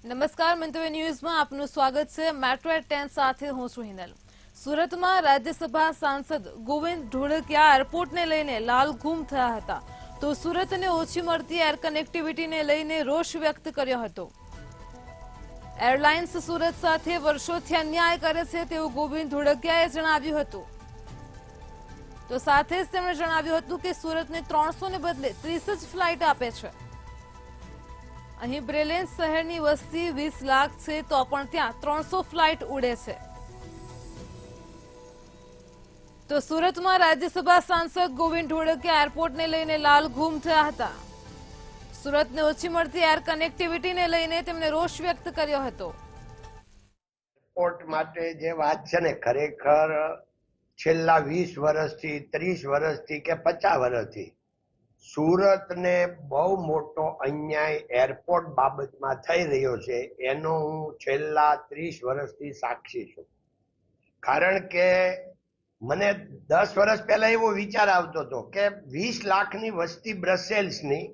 નમસ્કાર, મંતવ્ય ન્યૂઝમાં આપનું સ્વાગત છે। મેટ્રો એટ 10 સાથે હું છું હિનલ। સુરતમાં રાજ્યસભા સાંસદ ગોવિંદ ઢોળકિયા એરપોર્ટને લઈને લાલઘૂમ થયા હતા, તો સુરતને ઓછી મળતી એર કનેક્ટિવિટીને લઈને રોષ વ્યક્ત કર્યો હતો। એરલાઇન્સ સુરત સાથે વર્ષોથી અન્યાય કરે છે તેવું ગોવિંદ ઢોળકિયાએ જણાવ્યું હતું। તો સાથે જ તેમણે જણાવ્યું હતું કે સુરતને 300 ને બદલે 30 જ ફ્લાઇટ આપે છે। અહીં બ્રિલિયન્સ શહેરની વસ્તી 20 લાખ છે, તો પણ ત્યાં 300 ફ્લાઇટ ઉડે છે। તો સુરતમાં રાજ્યસભા સાંસદ ગોવિંદ ઢોળકિયા એરપોર્ટને લઈને લાલઘૂમ થયા હતા। સુરતને ઓછી મળતી એર કનેક્ટિવિટીને લઈને તેમણે રોષ વ્યક્ત કર્યો હતો। એરપોર્ટ માટે જે વાત છે ને, ખરેખર છેલ્લા 20 વર્ષથી 30 વર્ષથી કે 50 વર્ષથી સુરતને બહુ મોટો અન્યાય એરપોર્ટ બાબતમાં થઈ રહ્યો છે, એનો હું છેલ્લા 30 વર્ષથી સાક્ષી છું। કારણ કે મને 10 વર્ષ પહેલા એવો વિચાર આવતો હતો કે 20 લાખની વસ્તી બ્રસેલ્સની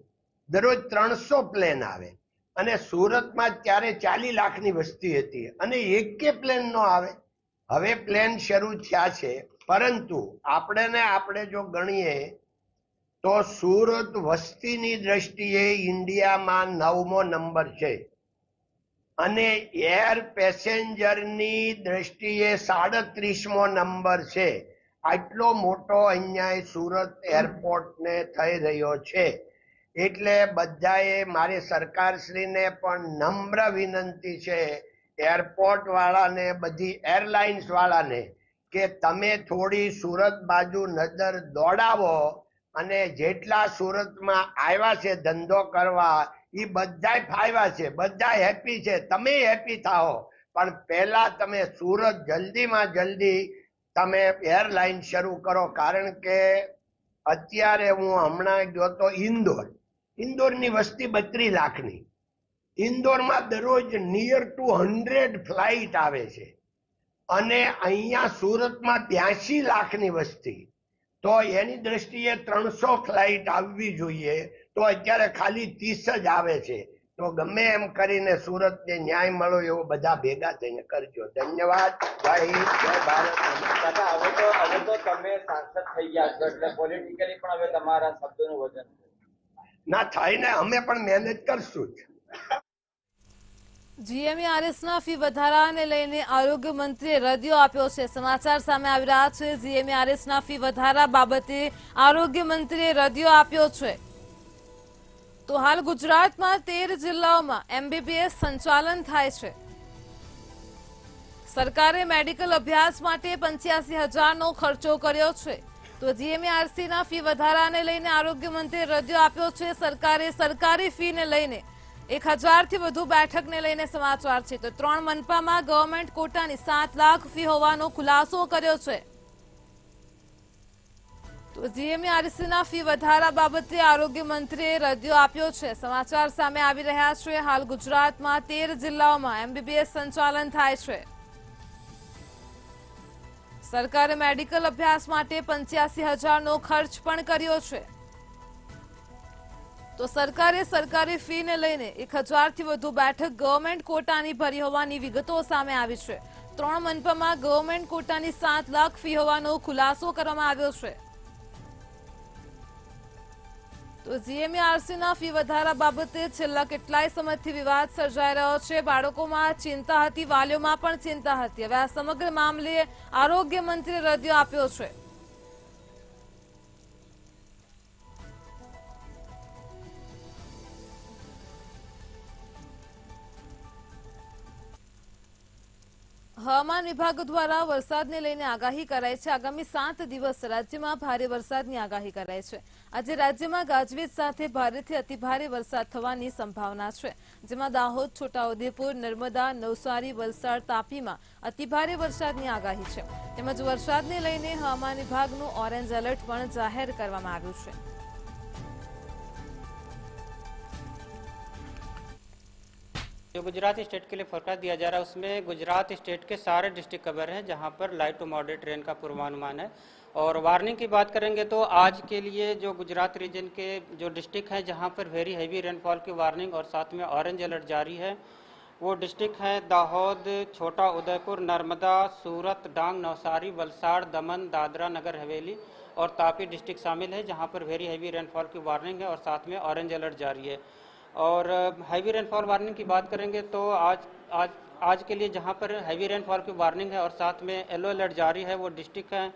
દરરોજ 300 પ્લેન આવે, અને સુરતમાં ત્યારે 40 લાખની વસ્તી હતી અને એકે પ્લેન નો આવે। હવે પ્લેન શરૂ થયા છે, પરંતુ આપણે જો ગણીએ તો સુરત વસ્તીની દ્રષ્ટિએ ઇન્ડિયામાં 9મો નંબર છે, અને એર પેસેન્જરની દ્રષ્ટિએ 37મો નંબર છે। આટલો મોટો અન્યાય સુરત એરપોર્ટને થઈ રહ્યો છે, એટલે બધાએ મારી સરકારશ્રીને પણ નમ્ર વિનંતી છે, એરપોર્ટ વાળાને, બધી એરલાઇન્સ વાળાને, કે તમે થોડી સુરત બાજુ નજર દોડાવો, અને જેટલા સુરતમાં આવ્યા છે ધંધો કરવા એ બધાય ફાવ્યા છે, બધા હેપી છે, તમે હેપી થાઓ, પણ પહેલા તમે સુરત જલ્દીમાં જલ્દી તમે એરલાઇન શરૂ કરો। કારણ કે અત્યારે હું હમણાં ગયો તો ઇન્દોરની વસ્તી 32 લાખની, ઇન્દોરમાં દરરોજ નિયર ટુ 100 ફ્લાઇટ આવે છે, અને અહીંયા સુરતમાં 82 લાખની વસ્તી, તો એની દ્રષ્ટિએ 300 ફ્લાઇટ આવવી જોઈએ, તો અત્યારે ખાલી 30 જ આવે છે। તો ગમે એમ કરીને સુરતને ન્યાય મળો એવો બધા ભેગા થઈને કરજો। ધન્યવાદ। જય હિન્દ, જય ભારત। હવે તો તમે સાંસદ થઈ ગયા છો, એટલે પોલિટિકલી પણ હવે તમારા શબ્દોનું વજન ના થાય ને, અમે પણ મહેનત કરશું જ। જીએમઈઆરએસના ફી વધારાને લઈને આરોગ્ય મંત્રીએ રદિયો આપ્યો છે। સમાચાર સામે આવી રહ્યા છે। જીએમઈઆરએસના ફી વધારા બાબતે આરોગ્ય મંત્રીએ રદિયો આપ્યો છે। તો હાલ ગુજરાતમાં 13 જિલ્લાઓમાં એમબીબીએસ સંચાલન થાય છે। સરકારે મેડિકલ અભ્યાસ માટે 85,000નો ખર્ચો કર્યો છે। તો જીએમઈઆરસીના ફી વધારાને લઈને આરોગ્ય મંત્રીએ રદિયો આપ્યો છે। સરકારે સરકારી ફીને લઈને 1000થી વધુ બેઠકને લઈને સમાચાર છે। તો 3 મનપામાં ગવર્મેન્ટ કોટાની 7 લાખ ફી હોવાનો ખુલાસો કર્યો છે। તો જીએમઈઆરસીના ફી વધારા બાબતે આરોગ્ય મંત્રીએ રદિયો આપ્યો છે। સમાચાર સામે આવી રહ્યા છે। હાલ ગુજરાતમાં 13 જિલ્લાઓમાં એમબીબીએસ સંચાલન થાય છે। સરકારે મેડિકલ અભ્યાસ માટે 85,000નો ખર્ચ પણ કર્યો છે। તો સરકારે સરકારી ફીને લઈને 1000થી વધુ બેઠક ગવર્મેન્ટ કોટાની ભરી હોવાની વિગતો સામે આવી છે। 3 મનપામાં ગવર્મેન્ટ કોટાની 7 લાખ ફી હોવાનો ખુલાસો કરવામાં આવ્યો છે। તો જીએમઈઆરસીના ફી વધારા બાબતે છેલ્લા કેટલાય સમયથી વિવાદ સર્જાઈ રહ્યો છે। બાળકોમાં ચિંતા હતી, વાલીઓમાં પણ ચિંતા હતી। હવે આ સમગ્ર મામલે આરોગ્ય મંત્રીએ રદિયો આપ્યો છે। હવામાન વિભાગ દ્વારા વરસાદને લઈને આગાહી કરાઈ છે। આગામી 7 દિવસ રાજ્યમાં ભારે વરસાદની આગાહી કરાઈ છે। આજે રાજ્યમાં ગાજવીજ સાથે ભારેથી અતિભારે વરસાદ થવાની સંભાવના છે, જેમાં દાહોદ, છોટાઉદેપુર, નર્મદા, નવસારી, વલસાડ, તાપીમાં અતિભારે વરસાદની આગાહી છે। તેમજ વરસાદને લઈને હવામાન વિભાગનું ઓરેન્જ એલર્ટ પણ જાહેર કરવામાં આવ્યું છે। जो गुजरात स्टेट के लिए फोरकास्ट दिया जा रहा है उसमें गुजरात स्टेट के सारे डिस्ट्रिक्ट कवर हैं जहां पर लाइट टू मॉडरेट रेन का पूर्वानुमान है। और वार्निंग की बात करेंगे तो आज के लिए जो गुजरात रीजन के जो डिस्ट्रिक्ट हैं जहां पर वेरी हैवी रेनफॉल की वार्निंग और साथ में ऑरेंज अलर्ट जारी है वो डिस्ट्रिक्ट हैं दाहोद, छोटा उदयपुर, नर्मदा, सूरत, डांग, नवसारी, वलसाड़, दमन, दादरा नगर हवेली और तापी डिस्ट्रिक्ट शामिल है जहां पर वेरी हैवी रेनफॉल की वार्निंग है और साथ में ऑरेंज अलर्ट जारी है। और हैवी रेनफॉल वार्निंग की बात करेंगे तो आज के लिए जहां पर हैवी रेनफॉल की वार्निंग है और साथ में येलो अलर्ट जारी है वो डिस्ट्रिक्ट हैं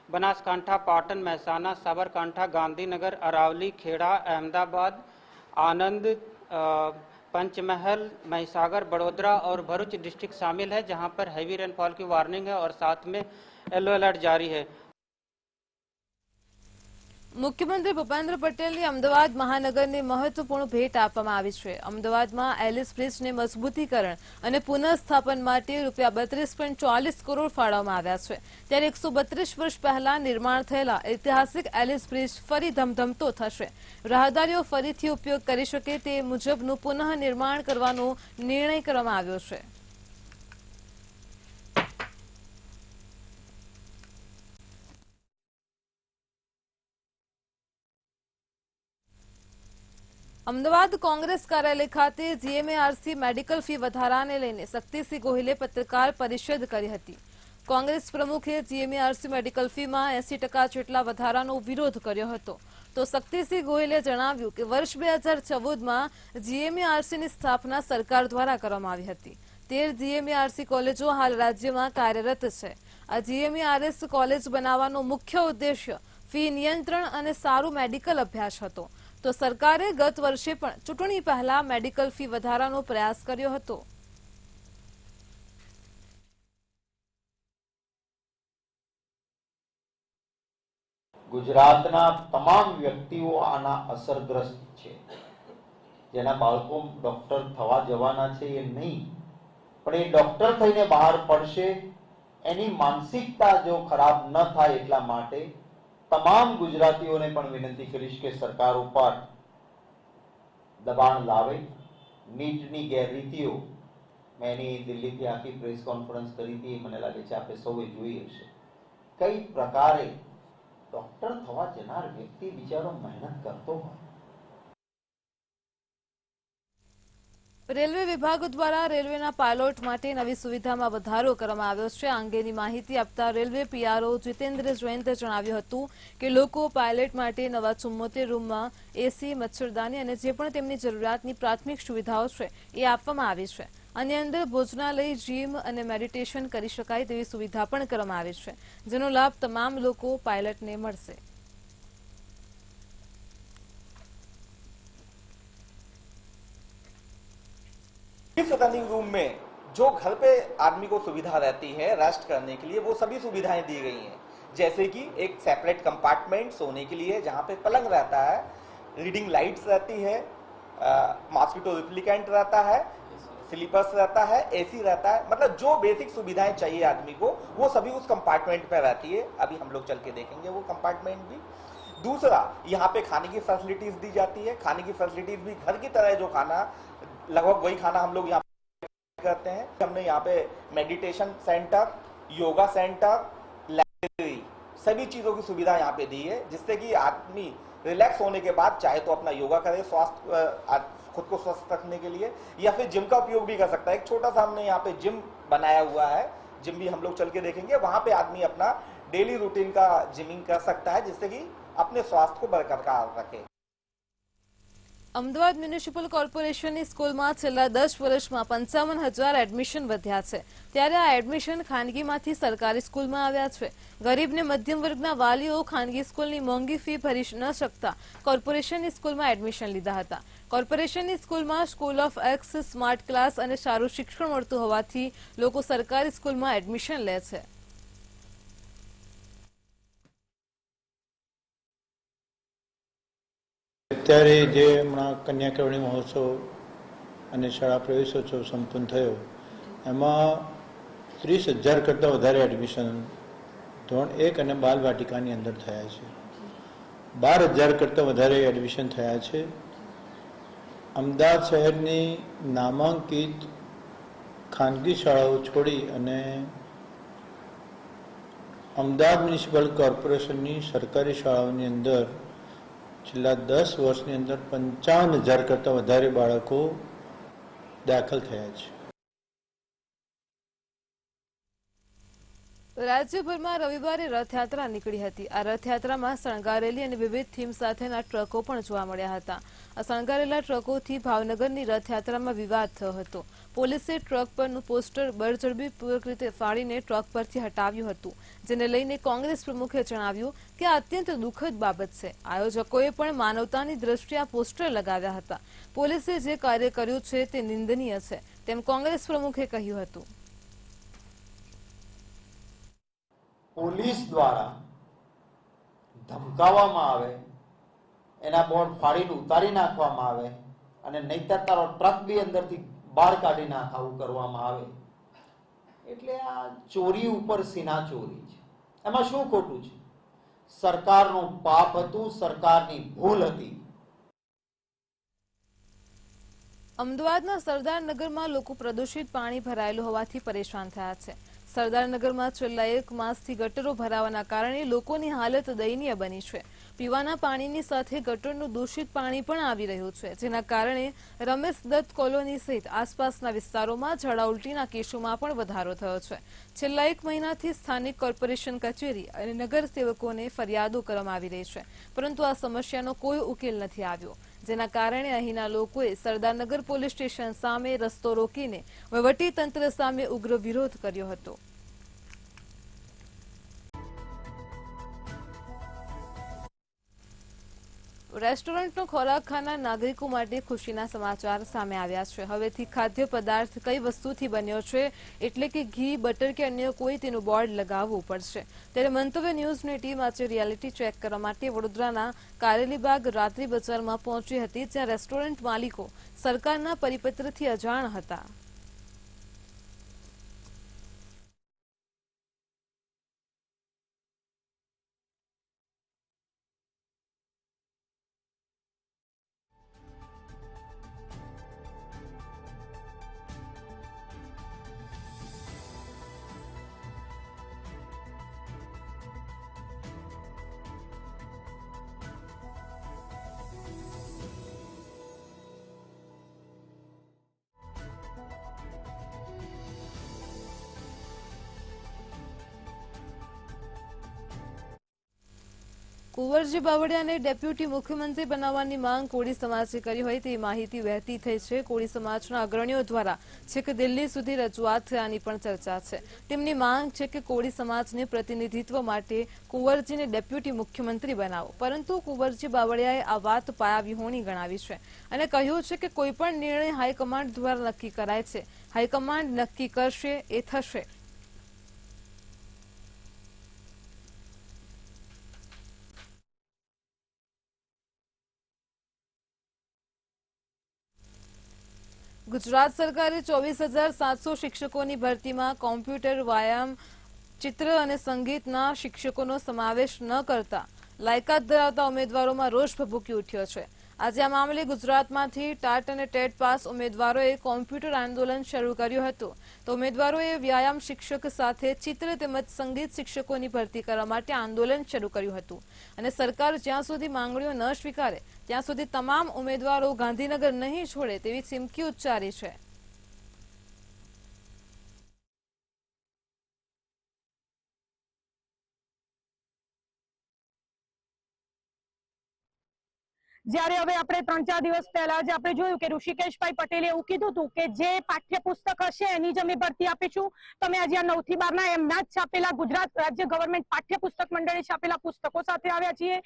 बनासकांठा, पाटन, महसाना, साबरकांठा, गांधीनगर, अरावली, खेड़ा, अहमदाबाद, आनंद, पंचमहल, महिसागर, बड़ोदरा और भरूच डिस्ट्रिक्ट शामिल है जहां पर हैवी रेनफॉल की वार्निंग है और साथ में येलो अलर्ट जारी है। મુખ્યમંત્રી ભૂપેન્દ્ર પટેલની અમદાવાદ મહાનગરને મહત્વપૂર્ણ ભેટ આપવામાં આવી છે। અમદાવાદમાં એલિસ બ્રિજને મજબૂતીકરણ અને પુનઃસ્થાપન માટે ₹32.40 કરોડ ફાળવવામાં આવ્યા છે। ત્યારે 132 વર્ષ પહેલા નિર્માણ થયેલા ઐતિહાસિક એલિસ બ્રિજ ફરી ધમધમતો થશે। રાહદારીઓ ફરીથી ઉપયોગ કરી શકે તે મુજબનું પુનઃ નિર્માણ કરવાનો નિર્ણય કરવામાં આવ્યો છે। અમદાવાદ કોંગ્રેસ કાર્યાલય ખાતે જીએમઆરસી મેડિકલ ફી વધારાને લઈને શક્તિસિંહ ગોહિલે પત્રકાર પરિષદ કરી હતી। કોંગ્રેસ પ્રમુખે જીએમઆરસી મેડિકલ ફીમાં 80% જેટલા વધારાનો વિરોધ કર્યો હતો તો શક્તિસિંહ ગોહિલે જણાવ્યું કે વર્ષ 2014માં જીએમઆરસીની સ્થાપના સરકાર દ્વારા કરવામાં આવી હતી। 13 જીએમઆરસી કોલેજો હાલ રાજ્યમાં કાર્યરત છે। આ જીએમઆરએસ કોલેજ બનાવવાનો મુખ્ય ઉદ્દેશ્ય ફી નિયંત્રણ અને સારું મેડિકલ અભ્યાસ હતો તો સરકારે ગત વર્ષે પણ ચૂંટણી પહેલા મેડિકલ ફી વધારાનો પ્રયાસ કર્યો હતો। ગુજરાતના તમામ વ્યક્તિઓ આના અસરગ્રસ્ત છે। જેના બાળકો ડોક્ટર થવા જવાના છે એ નહીં પણ એ ડોક્ટર થઈને બહાર પડશે એની માનસિકતા જો ખરાબ ન થાય એટલા માટે તમામ ગુજરાતીઓને પણ વિનંતી કરીશ કે સરકાર ઉપર દબાણ લાવે। નીટની ગેરરીતિઓ મેં એની દિલ્હીથી આખી પ્રેસ કોન્ફરન્સ કરી હતી મને લાગે છે આપણે સૌએ જોઈ હશે કઈ પ્રકારે ડોક્ટર થવા જનાર વ્યક્તિ બિચારો મહેનત કરતો હોય। રેલવે વિભાગ દ્વારા રેલવેના પાયલોટ માટે નવી સુવિધામાં વધારો કરવામાં આવ્યો છે। આ અંગેની માહિતી આપતા રેલવે પીઆરઓ જીતેન્દ્ર જયંતે જણાવ્યું હતું કે લોકો પાયલટ માટે નવા 74 રૂમમાં એસી, મચ્છરદાની અને જે પણ તેમની જરૂરિયાતની પ્રાથમિક સુવિધાઓ છે એ આપવામાં આવી છે। આની અંદર ભોજનાલય, જીમ અને મેડિટેશન કરી શકાય તેવી સુવિધા પણ કરવામાં આવી છે જેનો લાભ તમામ લોકો પાયલટને મળશે। इस रनिंग रूम में जो घर पे आदमी को सुविधा रहती है रेस्ट करने के लिए वो सभी सुविधाएं दी गई हैं। जैसे कि एक सेपरेट कंपार्टमेंट सोने के लिए जहां पे पलंग रहता है, रीडिंग लाइट्स रहती है, मॉस्किटो रिप्लिकेंट रहता है, स्लीपर्स रहता है, एसी रहता है, मतलब जो बेसिक सुविधाएं चाहिए आदमी को वो सभी उस कंपार्टमेंट पे रहती है। अभी हम लोग चल के देखेंगे वो कंपार्टमेंट भी। दूसरा, यहाँ पे खाने की फैसिलिटीज दी जाती है। खाने की फैसिलिटीज भी घर की तरह जो खाना लगभग वही खाना हम लोग यहाँ करते हैं। हमने यहाँ पे meditation centre, yoga centre, library सभी चीजों की सुविधा यहाँ पे दी है जिससे कि आदमी रिलैक्स होने के बाद चाहे तो अपना योगा करे स्वास्थ्य खुद को स्वस्थ रखने के लिए या फिर जिम का उपयोग भी कर सकता है। एक छोटा सा हमने यहाँ पे जिम बनाया हुआ है, जिम भी हम लोग चल के देखेंगे। वहां पे आदमी अपना डेली रूटीन का जिमिंग कर सकता है जिससे कि अपने स्वास्थ्य को बरकरार रखे। અમદાવાદ મ્યુનિસિપલ કોર્પોરેશનની સ્કૂલમાં છેલ્લા 10 વર્ષમાં 55,000 એડમિશન વધ્યા છે ત્યારે આ એડમિશન ખાનગીમાંથી સરકારી સ્કૂલમાં આવ્યા છે। ગરીબ ને મધ્યમ વર્ગના વાલીઓ ખાનગી સ્કૂલની મોંઘી ફી ભરી ન શકતા કોર્પોરેશનની સ્કૂલમાં એડમિશન લીધા હતા। કોર્પોરેશનની સ્કૂલમાં school of x, smart class અને સારું શિક્ષણ મળતું હોવાથી લોકો સરકારી સ્કૂલમાં એડમિશન લે છે। અત્યારે જે હમણાં કન્યા કેળવણી મહોત્સવ અને શાળા પ્રવેશોત્સવ સંપન્ન થયો એમાં 30,000 કરતાં વધારે એડમિશન ધોરણ 1 અને બાલવાટિકાની અંદર થયા છે। 12,000 કરતાં વધારે એડમિશન થયા છે અમદાવાદ શહેરની નામાંકિત ખાનગી શાળાઓ છોડી અને અમદાવાદ મ્યુનિસિપલ કોર્પોરેશનની સરકારી શાળાઓની અંદર છેલ્લા 10 વર્ષની અંદર 55,000 કરતાં વધારે બાળકો દાખલ થયા છે. રાજ્યભરમાં રવિવારે રથયાત્રા નીકળી હતી. આ રથયાત્રામાં શણગારેલી અને વિવિધ થીમ સાથેના ટ્રકો પણ જોવા મળ્યા હતા. આ શણગારેલા ટ્રકોથી ભાવનગરની રથયાત્રામાં વિવાદ થયો હતો. પોલીસે ટ્રક પરનું પોસ્ટર બળજબરીપૂર્વક રીતે ફાડીને ટ્રક પરથી હટાવ્યું હતું, જેને લઈને કોંગ્રેસ પ્રમુખે જણાવ્યું કે આ અત્યંત દુઃખદ બાબત છે. આયોજકોએ પણ માનવતાની દ્રષ્ટિએ આ પોસ્ટર લગાવ્યા હતા. પોલીસે જે કાર્ય કર્યું છે તે નિંદનીય છે, તેમ કોંગ્રેસ પ્રમુખે કહ્યું હતું. પોલીસ દ્વારા ધમકાવવામાં આવે, એના બોર્ડ ફાડીને ઉતારી નાખવામાં આવે અને નહીતર તારો ટ્રક બી અંદરથી બહાર કાઢી નાખાવું કરવામાં આવે, એટલે આ ચોરી ઉપર સીના ચોરી છે. એમાં શું ખોટું છે? સરકારનું પાપ હતું, સરકારની ભૂલ હતી. અમદાવાદના સરદારનગરમાં લોકો પ્રદૂષિત પાણી ભરાયેલું હોવાથી પરેશાન થયા છે. સરદારનગરમાં છેલ્લા 1 માસથી ગટરો ભરાવાના કારણે લોકોની હાલત દયનીય બની છે. પીવાના પાણીની સાથે ગટરનું દૂષિત પાણી પણ આવી રહ્યું છે, જેના કારણે રમેશ દત્ત કોલોની સહિત આસપાસના વિસ્તારોમાં ઝાડા ઉલટીના કેસોમાં પણ વધારો થયો છે. છેલ્લા 1 મહિનાથી સ્થાનિક કોર્પોરેશન કચેરી અને નગરસેવકોને ફરિયાદો કરવામાં આવી રહી છે, પરંતુ આ સમસ્યાનો કોઈ ઉકેલ નથી આવ્યો, જેના કારણે અહીંના લોકોએ સરદારનગર પોલીસ સ્ટેશન સામે રસ્તો રોકીને વહીવટીતંત્ર સામે ઉગ્ર વિરોધ કર્યો હતો. રેસ્ટોરન્ટનો ખોરાક ખાનાર નાગરિકો માટે ખુશીના સમાચાર સામે આવ્યા છે. હવેથી ખાદ્ય પદાર્થ કઈ વસ્તુથી બન્યો છે, એટલે કે ઘી, બટર કે અન્ય કોઈ તેનું બોર્ડ લગાવવું પડશે. ત્યારે મંતવ્ય ન્યૂઝની ટીમ આજે રિયાલિટી ચેક કરવા માટે વડોદરાના કારેલીબાગ રાત્રિ બજારમાં પહોંચી હતી, જ્યાં રેસ્ટોરન્ટ માલિકો સરકારના પરિપત્રથી અજાણ હતા. કુંવરજી બાવળિયાને ડેપ્યુટી મુખ્યમંત્રી બનાવવાની માંગ કોળી સમાજે કરી હોય તેવી માહિતી વહેતી થઈ છે. કોળી સમાજના અગ્રણીઓ દ્વારા છેક દિલ્હી સુધી રજૂઆત થયાની પણ ચર્ચા છે. તેમની માંગ છે કે કોળી સમાજને પ્રતિનિધિત્વ માટે કુંવરજીને ડેપ્યુટી મુખ્યમંત્રી બનાવો, પરંતુ કુંવરજી બાવળિયાએ આ વાત પાયાવિહોણી ગણાવી છે અને કહ્યું છે કે કોઈપણ નિર્ણય હાઈકમાન્ડ દ્વારા નક્કી કરાય છે. હાઈકમાન્ડ નક્કી કરશે એ થશે. ગુજરાત સરકારે 24,700 શિક્ષકોની ભરતીમાં કોમ્પ્યુટર, વ્યાયામ, ચિત્ર અને સંગીતના શિક્ષકોનો સમાવેશ ન કરતા લાયકાત ધરાવતા ઉમેદવારોમાં રોષ ભભૂકી ઉઠ્યો છે. આજે આ મામલે ગુજરાતમાંથી ટાટ અને ટેટ પાસ ઉમેદવારોએ કોમ્પ્યુટર આંદોલન શરૂ કર્યું હતું, તો ઉમેદવારોએ વ્યાયામ શિક્ષક સાથે ચિત્ર તેમજ સંગીત શિક્ષકોની ભરતી કરવા માટે આંદોલન શરૂ કર્યું હતું અને સરકાર જ્યાં સુધી માંગણીઓ ન સ્વીકારે ત્યાં સુધી તમામ ઉમેદવારો ગાંધીનગર નહીં છોડે તેવી ચીમકી ઉચ્ચારી છે. જ્યારે હવે આપણે 3-4 દિવસ પહેલા જ આપણે જોયું કે ઋષિકેશભાઈ પટેલે એવું કીધું હતું કે જે પાઠ્યપુસ્તક હશે એની જ અમે ભરતી આપીશું. તમે આજે આ 9 થી 12 ના એમના જ છાપેલા ગુજરાત રાજ્ય ગવર્મેન્ટ પાઠ્યપુસ્તક મંડળે છાપેલા પુસ્તકો સાથે આવ્યા છીએ.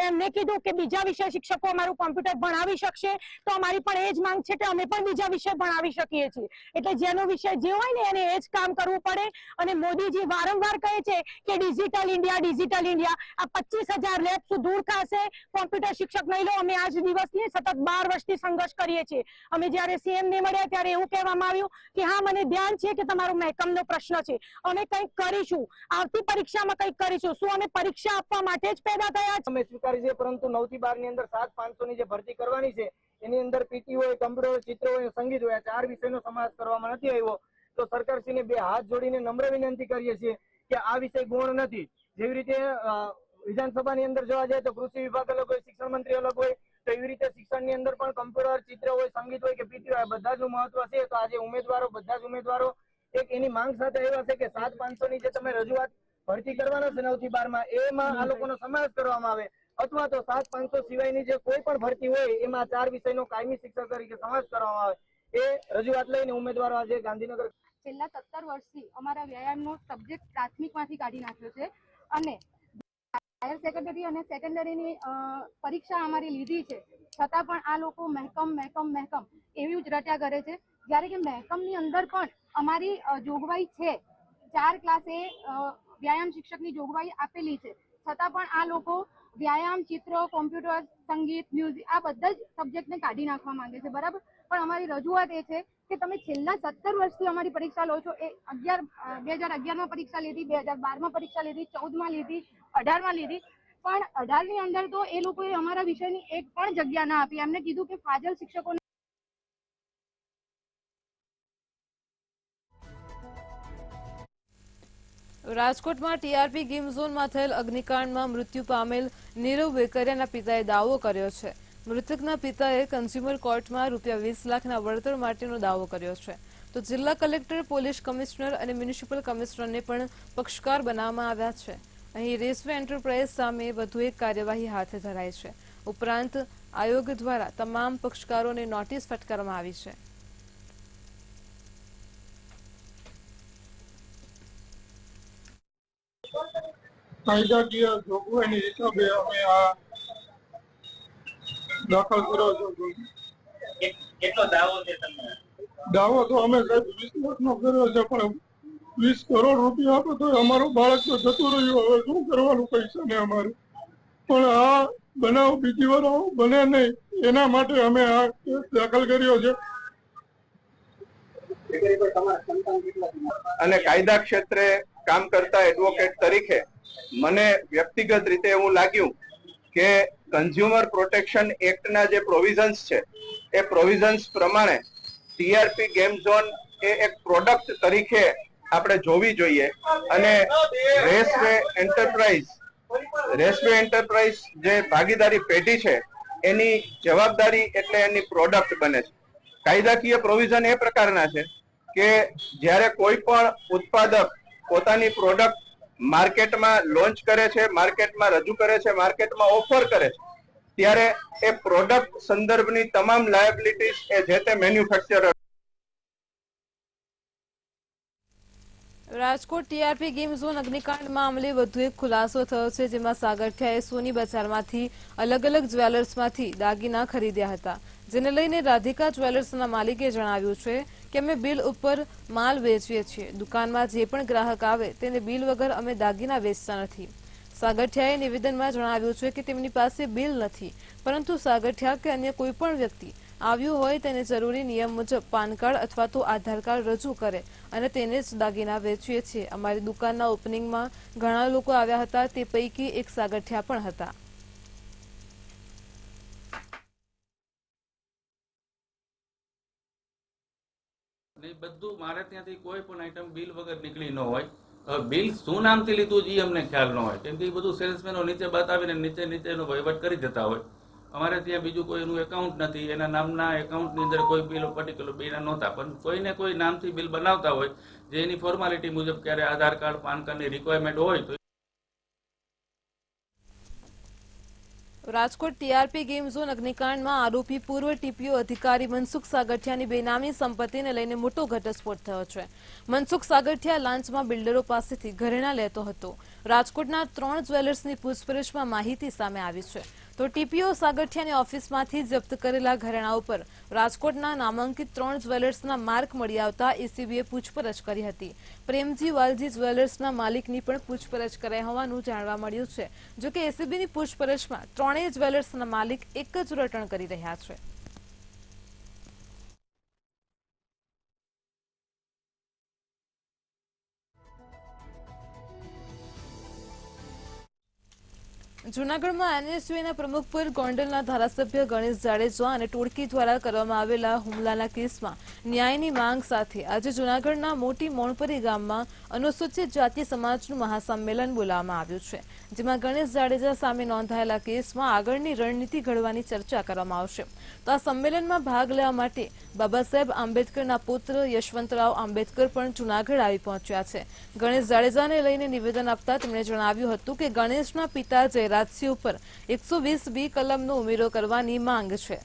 એમને કીધું કે બીજા વિષય શિક્ષકો અમારું કોમ્પ્યુટર ભણાવી શકશે, તો અમારી પણ એ જ માંગ છે કે અમે પણ બીજા વિષય ભણાવી શકીએ છીએ. એટલે જેનો વિષય જે હોય ને એને એ જ કામ કરવું પડે. અને મોદીજી વારંવાર કહે છે કે ડિજિટલ ઇન્ડિયા, આ 25,000 લેબ દૂર થશે કોમ્પ્યુટર શિક્ષક નહીં લો. અમે આજ દિવસની સતત 12 વર્ષથી સંઘર્ષ કરીએ છીએ. અમે જ્યારે સીએમ ને મળ્યા ત્યારે એવું કહેવામાં આવ્યું કે હા, મને ધ્યાન છે કે તમારો મહેકમનો પ્રશ્ન છે, અમે કંઈક કરીશું, આવતી પરીક્ષામાં કંઈક કરીશું. શું અમે પરીક્ષા આપવા માટે જ પેદા થયા છે? અમે સ્વીકારી છે, પરંતુ 9 થી 12 ની અંદર 7,500 ની જે ભરતી કરવાની છે એની અંદર પીટી હોય, કમ્પ્યુટર, ચિત્ર હોય, સંગીત હોય, આ 4 વિષયનો સમાવેશ કરવામાં નથી આવ્યો. તો સરકારશ્રીને 2 હાથ જોડીને નમ્ર વિનંતી કરીએ છીએ કે આ વિષય ગૌણ નથી. જેવી રીતે વિધાનસભાની અંદર જોવા જાય તો કૃષિ વિભાગ અલગ હોય, શિક્ષણ મંત્રી અલગ હોય, તો એવી રીતે શિક્ષણની અંદર પણ કમ્પ્યુટર, ચિત્ર હોય, સંગીત હોય કે પીટી હોય, બધા જ મહત્વ છે. તો આજે બધા જ ઉમેદવારો એક એની માંગ સાથે આવ્યા છે કે 7,500 ની જે તમે રજૂઆત ભરતી કરવાનો છે 9 થી 12 માં, એમાં આ લોકોનો સમાવેશ કરવામાં આવે, અથવા તો 7,500 સિવાયની જે કોઈ પણ ભરતી હોય એમાં 4 વિષયનો કાયમી શિક્ષક તરીકે સમાવેશ કરવામાં આવે, એ રજૂઆત લઈને ઉમેદવારો આજે ગાંધીનગર છેલ્લા 17 વર્ષથી અમારા વ્યાયામનો સબ્જેક્ટ પ્રાથમિકમાંથી કાઢી નાખ્યો છે અને હાયર સેકન્ડરી અને સેકન્ડરીની પરીક્ષા અમારી લીધી છે, છતાં પણ આ લોકો મહેકમ એવી જ રટ્યા કરે છે. જ્યારે કે મહેકમની અંદર પણ અમારી જોગવાઈ છે, 4 ક્લાસે વ્યાયામ શિક્ષકની જોગવાઈ આપેલી છે, છતાં પણ આ લોકો વ્યાયામ, ચિત્ર, કોમ્પ્યુટર, સંગીત, મ્યુઝિક આ બધા જ સબ્જેક્ટને કાઢી નાખવા માંગે છે. બરાબર, પણ અમારી રજૂઆત એ છે કે તમે છેલ્લા 17 વર્ષથી અમારી પરીક્ષા લો છો. એ 2011માં પરીક્ષા લીધી, 2012માં પરીક્ષા લીધી, 14માં લીધી, 18માં લીધી, પણ 18ની અંદર તો એ લોકોએ અમારા વિષયની એક પણ જગ્યા ના આપી. એમને કીધું કે ફાજલ શિક્ષકોને રાજકોટમાં ટીઆરપી ગેમ ઝોનમાં થયેલ અગ્નિકાંડમાં મૃત્યુ પામેલ નીરવ વેકરિયાના પિતાએ દાવો કર્યો છે. મૃતકના પિતાએ કન્ઝ્યુમર કોર્ટમાં ₹20 લાખના વળતર માટેનો દાવો કર્યો છે. તો જિલ્લા કલેક્ટર, પોલીસ કમિશનર અને મ્યુનિસિપલ કમિશનરને પણ પક્ષકાર બનાવવામાં આવ્યા છે. અહીં રેસવે એન્ટરપ્રાઇઝ સામે વધુ એક કાર્યવાહી હાથ ધરાઈ છે. ઉપરાંત આયોગ દ્વારા તમામ પક્ષકારોને નોટિસ ફટકારવામાં આવી છે. કાયદાકીય જોગવાઈની હિસાબે અમે આ દાખલ કર્યો છે. કેટલો દાવો છે તમને? દાવો તો અમે સાહેબ 20 લાખનો કર્યો છે, પણ 20 કરોડ રૂપિયા આપે તો અમારું બાળક તો જતું રહ્યું. હવે શું કરવાનું પૈસા ને અમારે? પણ આ બનાવ બીજી વાર આવો બને નહીં એના માટે અમે આ કેસ દાખલ કર્યો છે. અને કાયદા ક્ષેત્રે કામ કરતા એડવોકેટ તરીકે મને વ્યક્તિગત રીતે એવું લાગ્યું કે કન્ઝ્યુમર પ્રોટેક્શન એક્ટના જે પ્રોવિઝન્સ છે એ પ્રોવિઝન્સ પ્રમાણે ટીઆરપી ગેમ ઝોન એ એક પ્રોડક્ટ તરીકે આપણે જોવી જોઈએ અને રેસવે એન્ટરપ્રાઇઝ જે ભાગીદારી પેઢી છે એની જવાબદારી એટલે એની પ્રોડક્ટ બને છે. કાયદાકીય પ્રોવિઝન એ પ્રકારના છે કે જ્યારે કોઈ પણ ઉત્પાદક પોતાની પ્રોડક્ટ માર્કેટમાં લોન્ચ કરે છે, માર્કેટમાં રજૂ કરે છે, માર્કેટમાં ઓફર કરે છે, ત્યારે એ પ્રોડક્ટ સંદર્ભની તમામ લાયબિલિટીઝ એ જે તે manufacturer. Rajkot TRP game zone અગ્નિકાંડ મામલે વધુ એક ખુલાસો થયો છે, જેમાં સાગઠિયાએ સોની બજારમાંથી અલગ અલગ જ્વેલર્સમાંથી દાગીના ખરીદ્યા હતા, જેને લઈને રાધિકા જ્વેલર્સના માલિકે જણાવ્યું છે કે અમે બિલ ઉપર માલ વેચીએ છીએ. દુકાનમાં જે પણ ગ્રાહક આવે તેને બિલ વગર અમે દાગીના વેચતા નથી. સાગઠિયાએ નિવેદનમાં જણાવ્યું છે કે તેમની પાસે બિલ નથી, પરંતુ સાગઠિયા કે અન્ય કોઈ પણ વ્યક્તિ આવ્યું હોય તેને જરૂરી નિયમ મુજબ પાન કાર્ડ અથવા તો આધાર કાર્ડ રજૂ કરે અને તેને જ દાગીના વેચીએ છીએ. અમારી દુકાનના ઓપનિંગમાં ઘણા લોકો આવ્યા હતા, તે પૈકી એક સાગઠિયા પણ હતા. બધું મારે ત્યાંથી કોઈ પણ આઈટમ બિલ વગર નીકળી ન હોય. બિલ શું નામથી લીધું એ અમને ખ્યાલ ન હોય, કેમ કે એ બધું સેલ્સમેનો નીચે બતાવીને નીચેનો વહીવટ કરી દેતા હોય. અમારે ત્યાં બીજું કોઈ એનું એકાઉન્ટ નથી, એના નામના એકાઉન્ટની અંદર કોઈ બિલ પર્ટિક્યુલર બિલ નહોતા, પણ કોઈને કોઈ નામથી બિલ બનાવતા હોય જે એની ફોર્માલિટી મુજબ ક્યારે આધાર કાર્ડ, પાન કાર્ડની રિક્વાયરમેન્ટ હોય તો. રાજકોટ ટીઆરપી ગેમ ઝોન અગ્નિકાંડમાં આરોપી પૂર્વ ટીપીઓ અધિકારી મનસુખ સાગઠિયાની બેનામી સંપત્તિને લઈને મોટો ઘટસ્ફોટ થયો છે. મનસુખ સાગઠિયા લાંચમાં બિલ્ડરો પાસેથી ઘરેણાં લેતો હતો. રાજકોટના 3 જ્વેલર્સની પૂછપરછમાં માહિતી સામે આવી છે. તો ટીપીઓ સાગઠિયાની ઓફિસમાંથી જપ્ત કરેલા ઘરેણાં ઉપર રાજકોટના નામાંકિત 3 જ્વેલર્સના માર્ક મળી આવતા એસીબીએ પૂછપરછ કરી હતી. પ્રેમજી વાલજી જ્વેલર્સના માલિકની પણ પૂછપરછ કરાઈ હોવાનું જાણવા મળ્યું છે. જોકે એસીબીની પૂછપરછમાં 3 જ્વેલર્સના માલિક એક જ રટણ કરી રહ્યા છે. જૂનાગઢમાં એનએસયુના પ્રમુખ પર ગોંડલના ધારાસભ્ય ગણેશ જાડેજા અને ટોળકી દ્વારા કરવામાં આવેલા હુમલાના કેસમાં ન્યાયની માંગ સાથે આજે જૂનાગઢના મોટી મોણપરી ગામમાં અનુસૂચિત જાતિ સમાજનું મહાસંમેલન બોલાવવામાં આવ્યું છે, જેમાં ગણેશ જાડેજા સામે નોંધાયેલા કેસમાં આગળની રણનીતિ ઘડવાની ચર્ચા કરવામાં આવશે. તો આ સંમેલનમાં ભાગ લેવા માટે બાબા સાહેબ આંબેડકરના પુત્ર યશવંતરાવ આંબેડકર પણ જૂનાગઢ આવી પહોંચ્યા છે. ગણેશ જાડેજાને લઈને નિવેદન આપતા તેમણે જણાવ્યું હતું કે ગણેશના પિતા જયરાજસિંહ ઉપર 120B કલમનો ઉમેરો કરવાની માંગ છે.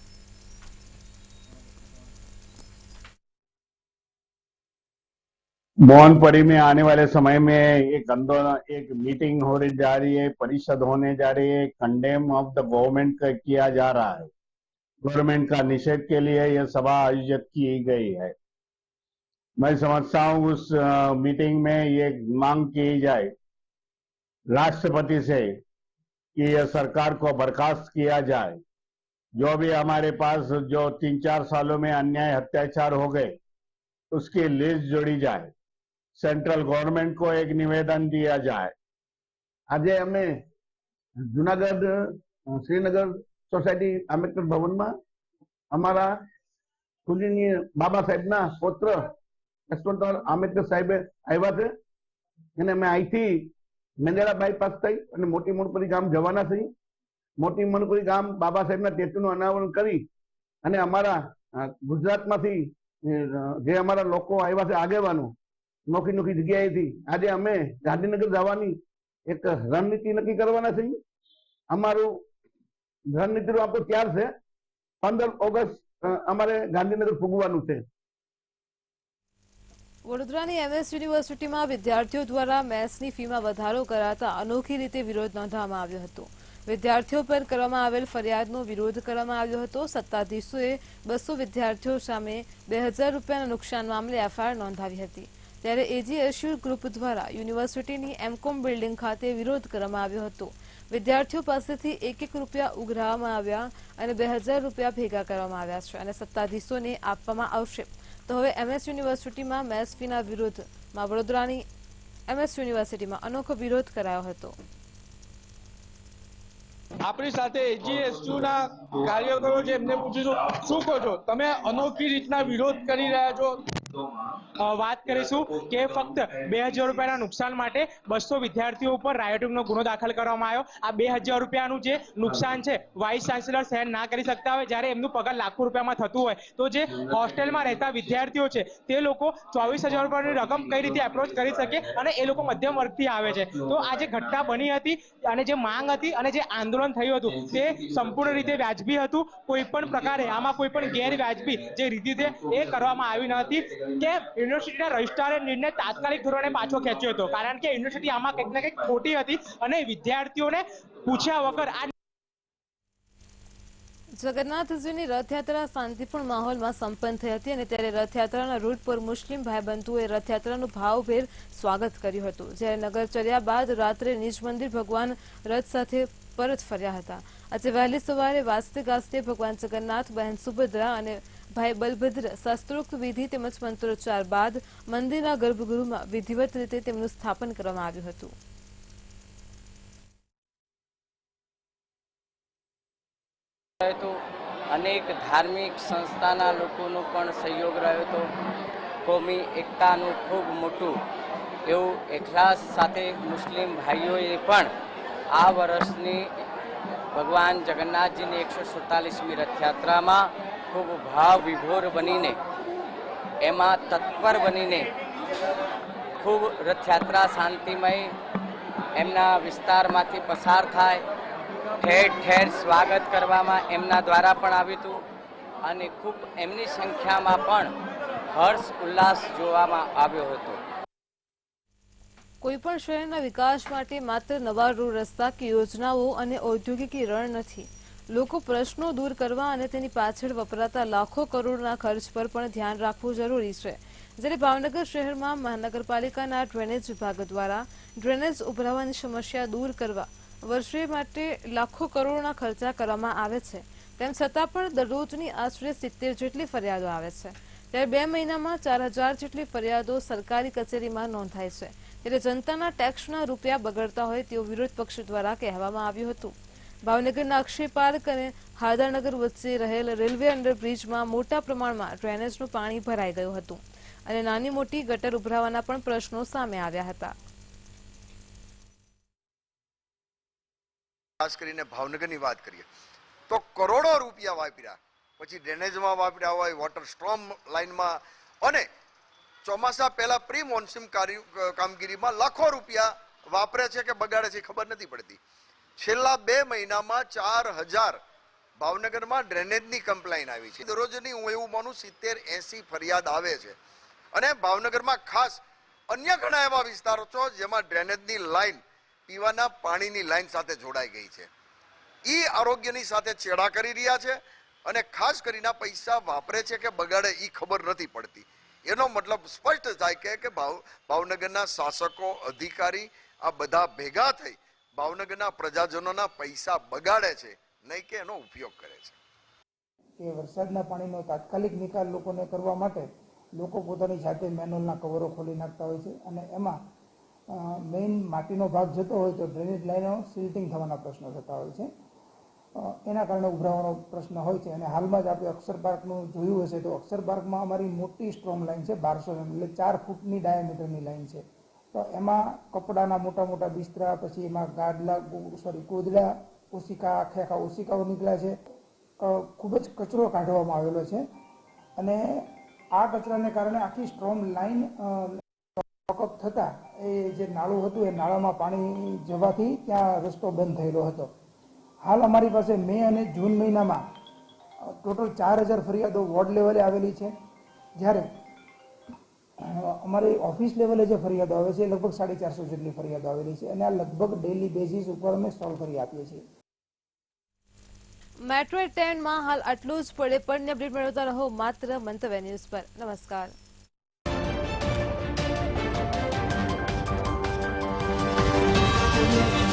मोहनपुरी में आने वाले समय में एक आंदोलन, एक मीटिंग होने जा रही है, परिषद होने जा रही है, कंडेम ऑफ द गवर्नमेंट किया जा रहा है. गवर्नमेंट का निषेध के लिए यह सभा आयोजित की गई है. मैं समझता हूँ उस मीटिंग में ये मांग की जाए राष्ट्रपति से कि यह सरकार को बर्खास्त किया जाए. जो भी हमारे पास जो 3-4 सालों में अन्याय अत्याचार हो गए उसकी लिस्ट जोड़ी जाए. सेंट्रल गवर्नमेंट को एक निवेदन दिया जाए. આજે અમે જુનાગઢ શ્રીનગર સોસાયટી આંબેડકર ભવનમાં અમારા પૂજનીય બાબા સાહેબના પુત્ર યશવંતરાવ આંબેડકર સાહેબ આવ્યા છે અને અમે અહીંથી મેંદરા બાયપાસ થઈ અને મોટી મણપરી ગામ જવાના છીએ. મોટી મણપરી ગામ બાબા સાહેબના ટેટુનું અનાવરણ કરી અને અમારા ગુજરાતમાંથી જે અમારા લોકો આવ્યા છે આગેવાનો નોખી નોખી જગ્યાએથી આજે અમે ગાંધીનગર જવાની એક રણનીતિ નક્કી કરવાના છીએ. અમારું રણનીતિનું આપણું તૈયાર છે. 15 ઓગસ્ટ અમારે ગાંધીનગર ફૂગવાનું છે. વડોદરાની MS યુનિવર્સિટીમાં વિદ્યાર્થીઓ દ્વારા મેથ્સની ફીમાં વધારો કરાતા અનોખી રીતે વિરોધ નોંધવામાં આવ્યો હતો. વિદ્યાર્થીઓ પર કરવામાં આવેલ ફરિયાદનો વિરોધ કરવામાં આવ્યો હતો. સત્તાધીશોએ 200 વિદ્યાર્થીઓ સામે 2000 રૂપિયાના નુકસાન મામલે FIR નોંધાવી હતી. ત્યારે AGSU ગ્રુપ દ્વારા યુનિવર્સિટીની MCOM બિલ્ડિંગ ખાતે વિરોધ કરવામાં આવ્યો હતો. વિદ્યાર્થીઓ પાસેથી 1-1 રૂપિયા ઉઘરાવવામાં આવ્યા અને 2000 રૂપિયા ભેગા કરવામાં આવ્યા છે અને સત્તાધીશોને આપવામાં આવશે. તો હવે MS યુનિવર્સિટીમાં મેથ્સ ફીના વિરોધમાં વડોદરાની MS યુનિવર્સિટીમાં અનોખો વિરોધ કરાયો હતો. આપણી સાથે AGSU ના કાર્યકરો છે, એમને પૂછીશું શું કહો છો તમે અનોખી રીતના વિરોધ કરી રહ્યા છો. વાત કરીશું કે ફક્ત 2000 રૂપિયાના નુકસાન માટે 200 વિદ્યાર્થીઓ ઉપર રાયોટિંગનો ગુનો દાખલ કરવામાં આવ્યો. આ 2000 રૂપિયાનું જે નુકસાન છે વાઇસ ચાન્સેલર સહેન ના કરી શકતા હોય, જ્યારે એમનું પગાર લાખો રૂપિયામાં થતું હોય તો જે હોસ્ટેલમાં રહેતા વિદ્યાર્થીઓ છે તે લોકો 24000 રૂપિયાની રકમ કઈ રીતે એપ્રોચ કરી શકે અને એ લોકો મધ્યમ વર્ગથી આવે છે. તો આ જે ઘટના બની હતી અને જે માંગ હતી અને જે આંદોલન થયું હતું તે સંપૂર્ણ રીતે વ્યાજબી હતું. કોઈ પણ પ્રકારે આમાં કોઈ પણ ગેરવ્યાજબી જે રીતિ છે એ કરવામાં આવી ન હતી કે યુનિવર્સિટીના રજિસ્ટ્રારે નિર્ણય તાત્કાલિક ધોરણે પાછો ખેંચ્યો હતો, કારણ કે યુનિવર્સિટી આમાં કંઈક ને કંઈક ખોટી હતી અને વિદ્યાર્થીઓને પૂછ્યા વગર આ જગન્નાથજીની રથયાત્રા શાંતિપૂર્ણ માહોલમાં સંપન્ન થઈ હતી અને ત્યારે રથયાત્રાના રૂટ પર મુસ્લિમ ભાઈબંધુઓએ રથયાત્રાનું ભાવભેર સ્વાગત કર્યું હતું. જ્યારે નગરચર્યા બાદ રાત્રે નિજ મંદિર ભગવાન રથ સાથે પરત ફર્યા હતા. આજે વહેલી સવારે વાજતે ગાજતે ભગવાન જગન્નાથ, બહેન સુભદ્રા અને ભાઈ બલભદ્ર શાસ્ત્રોક્ત વિધિ તેમજ મંત્રોચ્ચાર બાદ મંદિરના ગર્ભગૃહમાં વિધિવત રીતે તેમનું સ્થાપન કરવામાં આવ્યું હતું. તો અનેક ધાર્મિક સંસ્થાના લોકોનો પણ સહયોગ રહ્યો હતો. કોમી એકતાનું ખૂબ મોટું એવું એખલાસ સાથે મુસ્લિમ ભાઈઓએ પણ આ વર્ષની ભગવાન જગન્નાથજીની 147મી રથયાત્રામાં ખૂબ ભાવ વિભોર બનીને એમાં તત્પર બનીને ખૂબ રથયાત્રા શાંતિમય એમના વિસ્તારમાંથી પસાર થાય, ઠેર ઠેર સ્વાગત કરવામાં એમના દ્વારા પણ આવ્યું હતું અને ખૂબ એમની સંખ્યામાં પણ હર્ષ ઉલ્લાસ જોવામાં આવ્યો હતો. કોઈપણ શહેરના વિકાસ માટે માત્ર નવા રોડ, રસ્તા કે યોજનાઓ અને ઔદ્યોગિકીકરણ નથી. લોકો પ્રશ્નો દૂર કરવા અને તેની પાછળ વપરાતા લાખો કરોડના ખર્ચ પર પણ ધ્યાન રાખવું જરૂરી છે. જ્યારે ભાવનગર શહેરમાં મહાનગરપાલિકાના ડ્રેનેજ વિભાગ દ્વારા ડ્રેનેજ ઉભરાવાની સમસ્યા દૂર કરવા વર્ષે માટે લાખો કરોડના ખર્ચા કરવામાં આવે છે, તેમ છતાં પણ દરરોજની આશરે 70 જેટલી ફરિયાદો આવે છે. ત્યારે 2 મહિનામાં 4000 જેટલી ફરિયાદો સરકારી કચેરીમાં નોંધાય છે. ત્યારે જનતાના ટેક્સના રૂપિયા બગડતા હોય તેવું વિરોધ પક્ષ દ્વારા કહેવામાં આવ્યું હતું. ભાવનગરના અક્ષય પાર્ક અને હાદાનગર વચ્ચે રહેલ રેલવે અંડરબ્રિજમાં મોટા પ્રમાણમાં ડ્રેનેજનું પાણી ભરાઈ ગયું હતું અને નાની મોટી ગટર ઉભરાવાના પણ પ્રશ્નો સામે આવ્યા હતા. ખાસ કરીને ભાવનગરની વાત કરીએ તો કરોડો રૂપિયા વાપર્યા, પછી ડ્રેનેજમાં વાપર્યા હોય, વોટર સ્ટ્રોમ લાઇનમાં, અને ચોમાસા પહેલા પ્રી મોન્સૂન કામગીરીમાં લાખો રૂપિયા વાપરે છે કે બગાડે છે ખબર નથી પડતી. છેલ્લા 2 મહિનામાં 4000 ભાવનગરમાં ડ્રેનેજની કમ્પ્લેન આવી છે. દરરોજની હું એવું માનું 70-80 ફરિયાદ આવે છે. અને ભાવનગરમાં ખાસ અન્ય ઘણા એવા વિસ્તારો છે જેમાં ડ્રેનેજની લાઈન પીવાના પાણીની લાઈન સાથે જોડાઈ ગઈ છે. ઈ આરોગ્યની સાથે છેડા કરી રહ્યા છે અને ખાસ કરીને પૈસા વાપરે છે કે બગાડે ઈ ખબર નથી પડતી. એનો મતલબ સ્પષ્ટ થાય કે ભાવનગરના શાસકો, અધિકારી આ બધા ભેગા થઈ ભાવનગરના પ્રજાજનોના પૈસા બગાડે છે, નહીં કે એનો ઉપયોગ કરે છે. કે વરસાદના પાણીનો તાત્કાલિક નિકાલ લોકોને કરવા માટે લોકો પોતાની જાતે મેનહોલના કવરો ખોલી નાખતા હોય છે અને એમાં મેઇન માટીનો ભાગ જતો હોય તો ડ્રેનેજ લાઈનો સિલ્ટિંગ થવાના પ્રશ્નો થતા હોય છે. એના કારણે ઉભરાવાનો પ્રશ્ન હોય છે. અને હાલમાં જ આપણે અક્ષર પાર્કનું જોયું હશે તો અક્ષર પાર્કમાં અમારી મોટી સ્ટ્રોમ લાઈન છે, 1200 એટલે 4 ફૂટની ડાયામીટરની લાઈન છે. તો એમાં કપડાના મોટા મોટા બિસ્તરા, પછી એમાં ગોદડા, ઓશિકા, આખા ઓશિકાઓ નીકળ્યા છે. ખૂબ જ કચરો કાઢવામાં આવેલો છે અને આ કચરાને કારણે આખી સ્ટ્રોમ લાઈન લોકઅપ થતા એ જે નાળું હતું એ નાળામાં પાણી જવાથી ત્યાં રસ્તો બંધ થયેલો હતો. હાલ અમારી પાસે મે અને જૂન મહિનામાં ટોટલ 4000 ફરિયાદો વોર્ડ લેવલે આવેલી છે, જ્યારે અમારી ઓફિસ લેવલે જે ફરિયાદો આવે છે લગભગ 450 જેટલી ફરિયાદો આવેલી છે અને આ લગભગ ડેલી બેઝિસ ઉપર અમે સોલ્વ કરી આપીએ છીએ. મેટ્રો 10માં હાલ આટલું જ. પડે પણની અપડેટ મેળવતા રહો માત્ર મંતવ્ય ન્યૂઝ પર. નમસ્કાર. Thank you.